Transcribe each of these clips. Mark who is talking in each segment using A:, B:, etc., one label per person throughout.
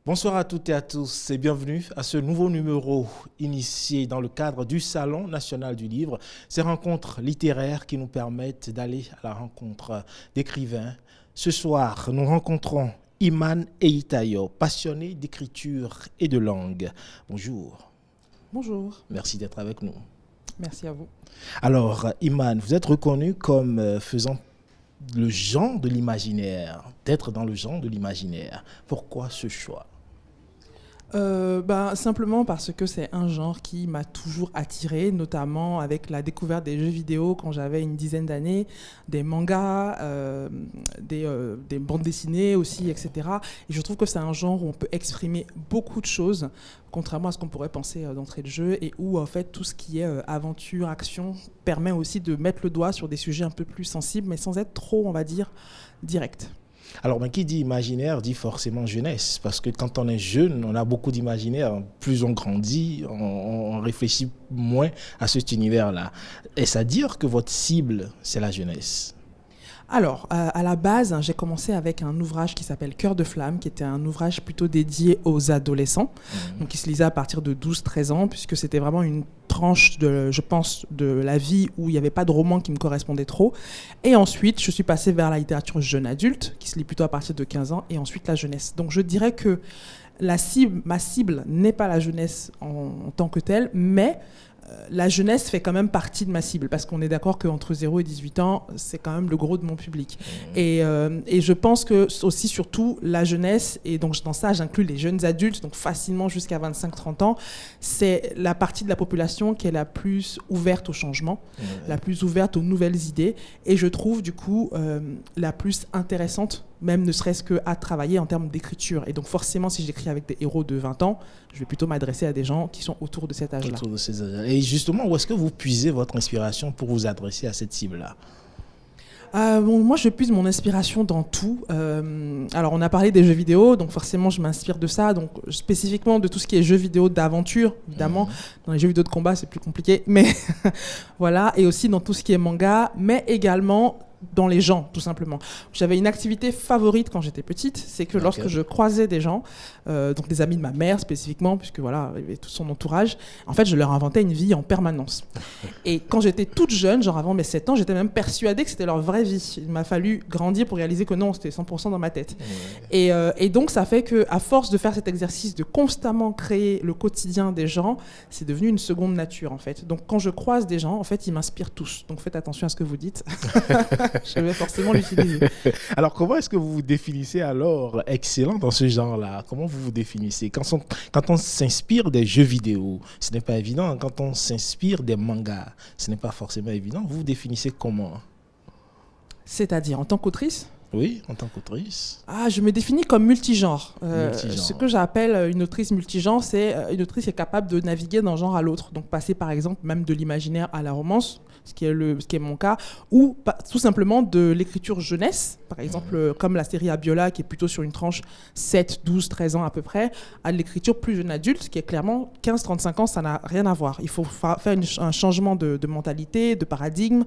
A: Bonsoir à toutes et à tous et bienvenue à ce nouveau numéro initié dans le cadre du Salon national du livre. Ces rencontres littéraires qui nous permettent d'aller à la rencontre d'écrivains. Ce soir, nous rencontrons Iman Eyitayo, passionné d'écriture et de langue. Bonjour.
B: Bonjour.
A: Merci d'être avec nous.
B: Merci à vous.
A: Alors, Iman, vous êtes reconnu comme faisant le genre de l'imaginaire, d'être dans le genre de l'imaginaire. Pourquoi ce choix ?
B: Simplement parce que c'est un genre qui m'a toujours attirée, notamment avec la découverte des jeux vidéo quand j'avais une dizaine d'années, des mangas, des bandes dessinées aussi, etc. Et je trouve que c'est un genre où on peut exprimer beaucoup de choses, contrairement à ce qu'on pourrait penser d'entrée de jeu, et où en fait tout ce qui est aventure, action, permet aussi de mettre le doigt sur des sujets un peu plus sensibles, mais sans être trop, on va dire, direct.
A: Alors, qui dit imaginaire dit forcément jeunesse, parce que quand on est jeune, on a beaucoup d'imaginaire. Plus on grandit, on réfléchit moins à cet univers-là. Est-ce à dire que votre cible, c'est la jeunesse ?
B: Alors, à la base, j'ai commencé avec un ouvrage qui s'appelle Cœur de flamme, qui était un ouvrage plutôt dédié aux adolescents, donc qui se lisait à partir de 12-13 ans, puisque c'était vraiment une tranche, je pense, de la vie où il n'y avait pas de roman qui me correspondait trop. Et ensuite, je suis passée vers la littérature jeune adulte, qui se lit plutôt à partir de 15 ans, et ensuite la jeunesse. Donc, je dirais que ma cible n'est pas la jeunesse en tant que telle, mais la jeunesse fait quand même partie de ma cible, parce qu'on est d'accord qu'entre 0 et 18 ans, c'est quand même le gros de mon public. Et je pense que aussi, surtout, la jeunesse, et donc dans ça, j'inclus les jeunes adultes, donc facilement jusqu'à 25-30 ans, c'est la partie de la population qui est la plus ouverte au changement, la plus ouverte aux nouvelles idées, et je trouve du coup la plus intéressante, même ne serait-ce qu'à travailler en termes d'écriture. Et donc forcément, si j'écris avec des héros de 20 ans, je vais plutôt m'adresser à des gens qui sont autour de cet âge-là.
A: Autour de ces âges-là. Et justement, où est-ce que vous puisez votre inspiration pour vous adresser à cette cible-là ?
B: Moi, je puise mon inspiration dans tout. Alors, on a parlé des jeux vidéo, donc forcément, je m'inspire de ça. Donc, spécifiquement de tout ce qui est jeux vidéo d'aventure, évidemment. Dans les jeux vidéo de combat, c'est plus compliqué, mais voilà. Et aussi dans tout ce qui est manga, mais également dans les gens, tout simplement. J'avais une activité favorite quand j'étais petite, c'est que lorsque je croisais des gens, donc des amis de ma mère spécifiquement, puisque voilà, il y avait tout son entourage, en fait, je leur inventais une vie en permanence. Et quand j'étais toute jeune, genre avant mes 7 ans, j'étais même persuadée que c'était leur vraie vie. Il m'a fallu grandir pour réaliser que non, c'était 100% dans ma tête. Et donc, ça fait qu'à force de faire cet exercice, de constamment créer le quotidien des gens, c'est devenu une seconde nature, en fait. Donc, quand je croise des gens, en fait, ils m'inspirent tous. Donc, faites attention à ce que vous dites. Je vais forcément l'utiliser.
A: Alors, comment est-ce que vous vous définissez alors excellent dans ce genre-là ? Comment vous vous définissez ? Quand on s'inspire des jeux vidéo, ce n'est pas évident. Quand on s'inspire des mangas, ce n'est pas forcément évident. Vous vous définissez comment ?
B: C'est-à-dire en tant qu'autrice ?
A: Oui, en tant qu'autrice.
B: Je me définis comme multigenre. Ce que j'appelle une autrice multigenre, c'est une autrice qui est capable de naviguer d'un genre à l'autre. Donc passer par exemple même de l'imaginaire à la romance, ce qui est mon cas, ou tout simplement de l'écriture jeunesse, par exemple comme la série Abiola qui est plutôt sur une tranche 7, 12, 13 ans à peu près, à l'écriture plus jeune adulte qui est clairement 15-35 ans, ça n'a rien à voir. Il faut faire un changement de mentalité, de paradigme,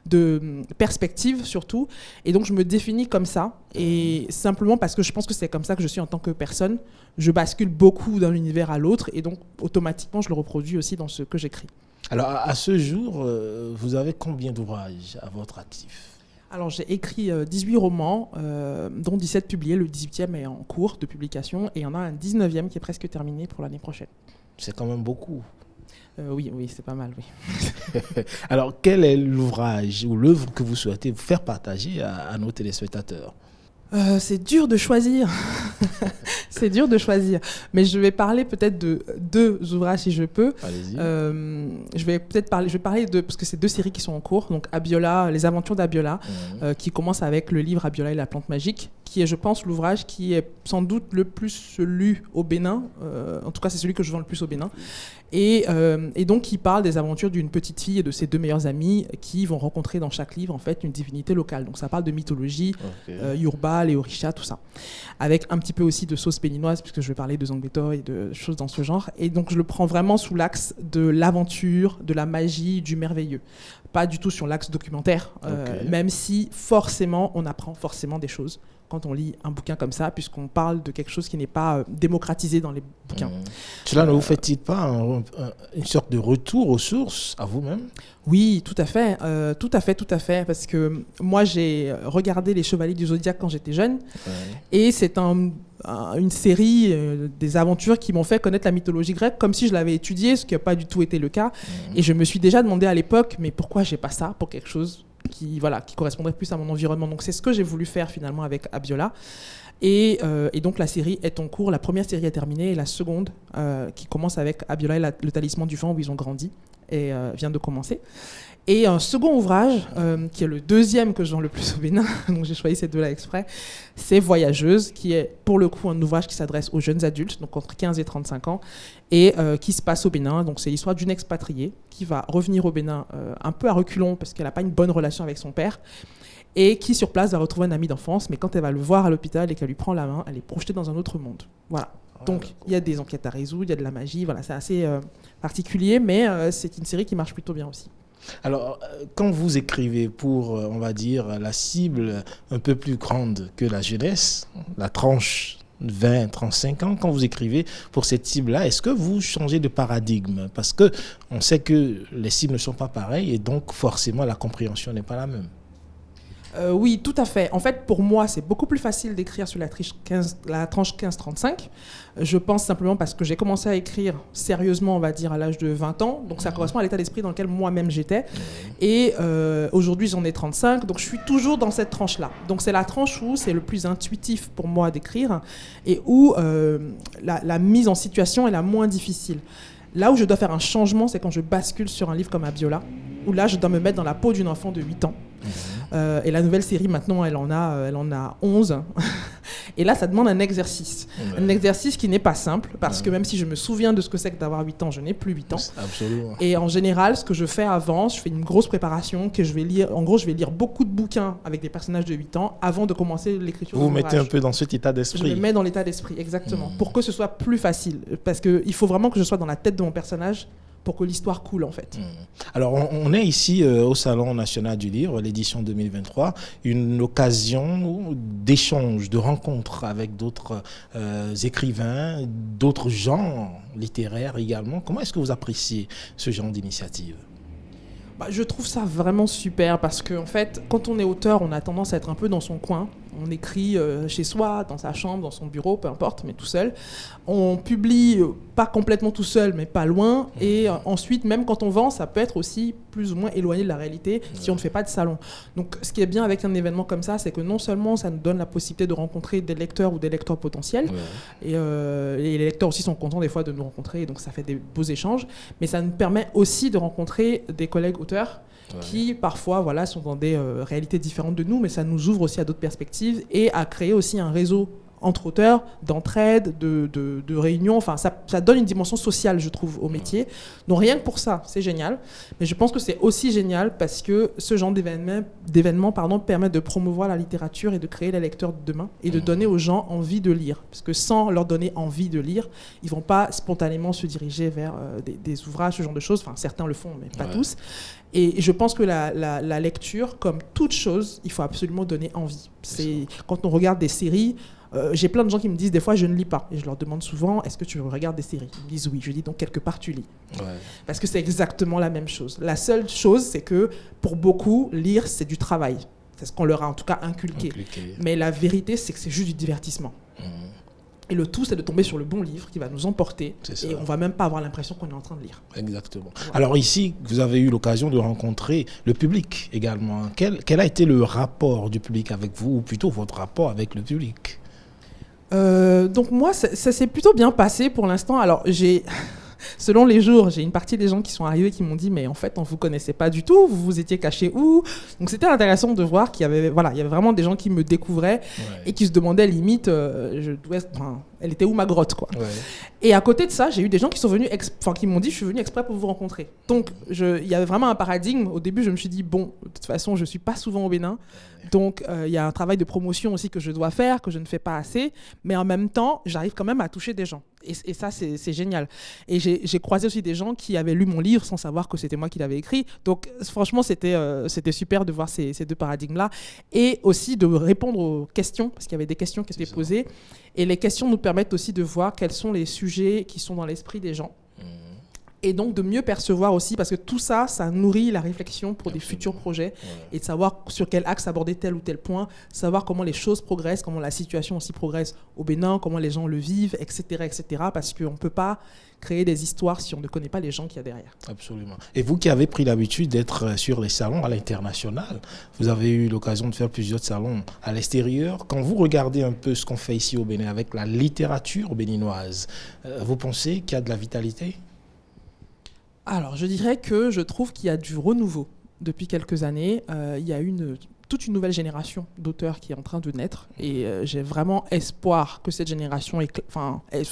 B: de perspective surtout. Et donc je me définis comme ça, et simplement parce que je pense que c'est comme ça que je suis en tant que personne. Je bascule beaucoup d'un univers à l'autre, et donc automatiquement je le reproduis aussi dans ce que j'écris.
A: Alors à ce jour, vous avez combien d'ouvrages à votre actif ?
B: Alors j'ai écrit 18 romans, dont 17 publiés, le 18e est en cours de publication, et il y en a un 19e qui est presque terminé pour l'année prochaine.
A: C'est quand même beaucoup.
B: Oui, c'est pas mal, oui.
A: Alors, quel est l'ouvrage ou l'œuvre que vous souhaitez vous faire partager à nos téléspectateurs ?
B: C'est dur de choisir. C'est dur de choisir. Mais je vais parler peut-être de 2 ouvrages si je peux.
A: Allez-y.
B: Je vais parler de, parce que c'est 2 séries qui sont en cours. Donc Abiola, Les Aventures d'Abiola, qui commence avec le livre Abiola et la plante magique, qui est, je pense, l'ouvrage qui est sans doute le plus lu au Bénin. En tout cas, c'est celui que je vends le plus au Bénin. Et donc, il parle des aventures d'une petite fille et de ses deux meilleures amies qui vont rencontrer dans chaque livre, en fait, une divinité locale. Donc, ça parle de mythologie, Yoruba, les Orishas, tout ça. Avec un petit peu aussi de sauce béninoise, puisque je vais parler de Zangbeto et de choses dans ce genre. Et donc, je le prends vraiment sous l'axe de l'aventure, de la magie, du merveilleux. Pas du tout sur l'axe documentaire, même si forcément, on apprend forcément des choses quand on lit un bouquin comme ça, puisqu'on parle de quelque chose qui n'est pas démocratisé dans les bouquins.
A: Cela ne vous fait-il pas une sorte de retour aux sources, à vous-même ?
B: Oui, tout à fait, parce que moi, j'ai regardé Les Chevaliers du Zodiaque quand j'étais jeune, et c'est une série des aventures qui m'ont fait connaître la mythologie grecque comme si je l'avais étudiée, ce qui n'a pas du tout été le cas. Et je me suis déjà demandé à l'époque, mais pourquoi j'ai pas ça pour quelque chose qui correspondrait plus à mon environnement. Donc c'est ce que j'ai voulu faire finalement avec Abiola. Et donc la série est en cours. La première série est terminée et la seconde, qui commence avec Abiola et le talisman du vent où ils ont grandi, et vient de commencer. Et un second ouvrage, qui est le deuxième que je vends le plus au Bénin, donc j'ai choisi ces deux-là exprès, c'est Voyageuse, qui est pour le coup un ouvrage qui s'adresse aux jeunes adultes, donc entre 15 et 35 ans, et qui se passe au Bénin. Donc c'est l'histoire d'une expatriée qui va revenir au Bénin un peu à reculons parce qu'elle n'a pas une bonne relation avec son père, et qui sur place va retrouver un ami d'enfance, mais quand elle va le voir à l'hôpital et qu'elle lui prend la main, elle est projetée dans un autre monde. Voilà. Donc il y a des enquêtes à résoudre, il y a de la magie, voilà, c'est assez particulier, mais c'est une série qui marche plutôt bien aussi.
A: Alors, quand vous écrivez pour, on va dire, la cible un peu plus grande que la jeunesse, la tranche 20-35 ans, quand vous écrivez pour cette cible-là, est-ce que vous changez de paradigme ? Parce qu'on sait que les cibles ne sont pas pareilles et donc forcément la compréhension n'est pas la même.
B: Oui, tout à fait. En fait, pour moi, c'est beaucoup plus facile d'écrire sur la tranche 15-35. Je pense simplement parce que j'ai commencé à écrire sérieusement, on va dire, à l'âge de 20 ans. Donc, ça correspond à l'état d'esprit dans lequel moi-même j'étais. Et aujourd'hui, j'en ai 35. Donc, je suis toujours dans cette tranche-là. Donc, c'est la tranche où c'est le plus intuitif pour moi d'écrire et où la mise en situation est la moins difficile. Là où je dois faire un changement, c'est quand je bascule sur un livre comme Abiola, où là, je dois me mettre dans la peau d'une enfant de 8 ans. Et la nouvelle série, maintenant, elle en a 11. Et là, ça demande un exercice. Un exercice qui n'est pas simple, parce que même si je me souviens de ce que c'est que d'avoir 8 ans, je n'ai plus 8 ans.
A: Absolument.
B: Et en général, ce que je fais avant, je fais une grosse préparation que je vais lire. En gros, je vais lire beaucoup de bouquins avec des personnages de 8 ans avant de commencer l'écriture.
A: Vous vous mettez un peu dans cet état d'esprit.
B: Je me mets dans l'état d'esprit, exactement. Pour que ce soit plus facile. Parce qu'il faut vraiment que je sois dans la tête de mon personnage pour que l'histoire coule, en fait.
A: Alors, on est ici au Salon national du livre, l'édition 2023, une occasion d'échange, de rencontre avec d'autres écrivains, d'autres genres littéraires également. Comment est-ce que vous appréciez ce genre d'initiative ?
B: Je trouve ça vraiment super parce qu'en fait, quand on est auteur, on a tendance à être un peu dans son coin. On écrit chez soi, dans sa chambre, dans son bureau, peu importe, mais tout seul. On publie pas complètement tout seul, mais pas loin. Et ensuite, même quand on vend, ça peut être aussi plus ou moins éloigné de la réalité si on ne fait pas de salon. Donc, ce qui est bien avec un événement comme ça, c'est que non seulement ça nous donne la possibilité de rencontrer des lecteurs ou des lecteurs potentiels, et les lecteurs aussi sont contents des fois de nous rencontrer, donc ça fait des beaux échanges, mais ça nous permet aussi de rencontrer des collègues auteurs qui parfois sont dans des réalités différentes de nous, mais ça nous ouvre aussi à d'autres perspectives et à créer aussi un réseau entre auteurs, d'entraide, de réunions. Enfin, ça donne une dimension sociale, je trouve, au métier. Donc rien que pour ça, c'est génial. Mais je pense que c'est aussi génial parce que ce genre d'événement permet de promouvoir la littérature et de créer les lecteurs de demain et de donner aux gens envie de lire. Parce que sans leur donner envie de lire, ils ne vont pas spontanément se diriger vers des ouvrages, ce genre de choses. Enfin, certains le font, mais pas tous. Et je pense que la lecture, comme toute chose, il faut absolument donner envie. Quand on regarde des séries, j'ai plein de gens qui me disent des fois je ne lis pas. Et je leur demande souvent, est-ce que tu regardes des séries ? Ils me disent oui. Je dis donc quelque part tu lis. Parce que c'est exactement la même chose. La seule chose, c'est que pour beaucoup, lire, c'est du travail. C'est ce qu'on leur a en tout cas inculqué. Mais la vérité, c'est que c'est juste du divertissement. Et le tout, c'est de tomber sur le bon livre qui va nous emporter. Et on ne va même pas avoir l'impression qu'on est en train de lire.
A: Exactement. Voilà. Alors ici, vous avez eu l'occasion de rencontrer le public également. Quel a été le rapport du public avec vous, ou plutôt votre rapport avec le public ?
B: Donc moi, ça s'est plutôt bien passé pour l'instant. Alors selon les jours, j'ai une partie des gens qui sont arrivés qui m'ont dit mais en fait on vous connaissait pas du tout, vous vous étiez caché où? Donc c'était intéressant de voir qu'il y avait il y avait vraiment des gens qui me découvraient et qui se demandaient limite elle était où ma grotte quoi. Ouais. Et à côté de ça, j'ai eu des gens qui sont venus qui m'ont dit je suis venu exprès pour vous rencontrer. Donc il y avait vraiment un paradigme. Au début, je me suis dit bon, de toute façon, je suis pas souvent au Bénin. Donc il y a un travail de promotion aussi que je dois faire, que je ne fais pas assez, mais en même temps, j'arrive quand même à toucher des gens. Et ça, c'est génial. Et j'ai croisé aussi des gens qui avaient lu mon livre sans savoir que c'était moi qui l'avais écrit. Donc franchement, c'était super de voir ces deux paradigmes-là. Et aussi de répondre aux questions, parce qu'il y avait des questions qui étaient posées. Et les questions nous permettent aussi de voir quels sont les sujets qui sont dans l'esprit des gens. Et donc de mieux percevoir aussi, parce que tout ça, ça nourrit la réflexion pour des futurs projets, et de savoir sur quel axe aborder tel ou tel point, savoir comment les choses progressent, comment la situation aussi progresse au Bénin, comment les gens le vivent, etc. parce qu'on ne peut pas créer des histoires si on ne connaît pas les gens qu'il y a derrière.
A: Absolument. Et vous qui avez pris l'habitude d'être sur les salons à l'international, vous avez eu l'occasion de faire plusieurs salons à l'extérieur. Quand vous regardez un peu ce qu'on fait ici au Bénin avec la littérature béninoise, vous pensez qu'il y a de la vitalité ?
B: Alors, je dirais que je trouve qu'il y a du renouveau. Depuis quelques années, il y a toute une nouvelle génération d'auteurs qui est en train de naître. Et j'ai vraiment espoir que cette génération ait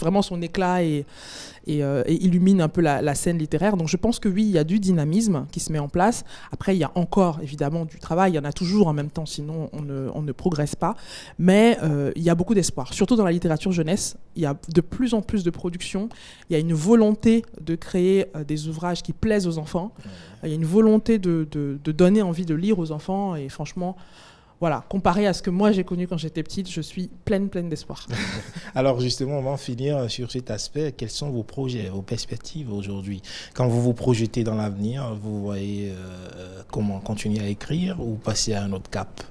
B: vraiment son éclat et illumine un peu la scène littéraire. Donc je pense que oui, il y a du dynamisme qui se met en place. Après, il y a encore évidemment du travail. Il y en a toujours en même temps, sinon on ne progresse pas. Mais il y a beaucoup d'espoir. Surtout dans la littérature jeunesse, il y a de plus en plus de productions. Il y a une volonté de créer des ouvrages qui plaisent aux enfants. Il y a une volonté de donner envie de lire aux enfants. Et franchement, voilà, comparé à ce que moi j'ai connu quand j'étais petite, je suis pleine d'espoir.
A: Alors justement, on va en finir sur cet aspect. Quels sont vos projets, vos perspectives aujourd'hui? Quand vous vous projetez dans l'avenir, vous voyez comment continuer à écrire ou passer à un autre cap?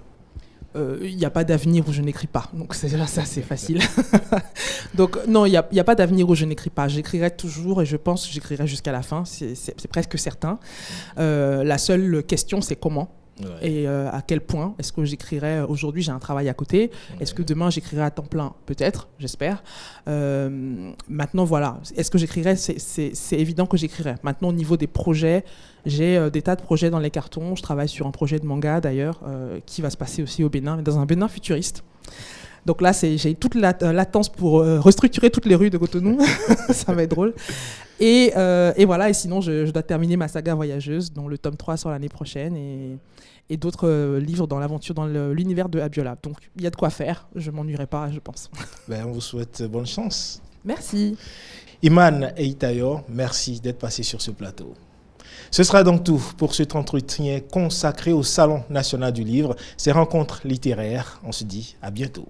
B: Il n'y a pas d'avenir où je n'écris pas. Donc déjà ça, c'est facile. Donc non, il n'y a pas d'avenir où je n'écris pas. J'écrirai toujours et je pense que j'écrirai jusqu'à la fin. C'est presque certain. La seule question, c'est comment. Ouais. Et à quel point est-ce que j'écrirai aujourd'hui? J'ai un travail à côté. Ouais. Est-ce que demain j'écrirai à temps plein? Peut-être, j'espère. Maintenant, voilà. Est-ce que j'écrirai? C'est évident que j'écrirai. Maintenant, au niveau des projets, j'ai des tas de projets dans les cartons. Je travaille sur un projet de manga d'ailleurs qui va se passer aussi au Bénin, mais dans un Bénin futuriste. Donc là, j'ai toute la latence pour restructurer toutes les rues de Cotonou. Ça va être drôle. Et voilà, et sinon, je dois terminer ma saga voyageuse, dont le tome 3 sort l'année prochaine, et d'autres livres dans l'aventure, dans l'univers de Abiola. Donc, il y a de quoi faire. Je ne m'ennuierai pas, je pense.
A: On vous souhaite bonne chance.
B: Merci.
A: Imane Eitayo, merci d'être passé sur ce plateau. Ce sera donc tout pour cet entretien consacré au Salon national du livre, ces rencontres littéraires. On se dit à bientôt.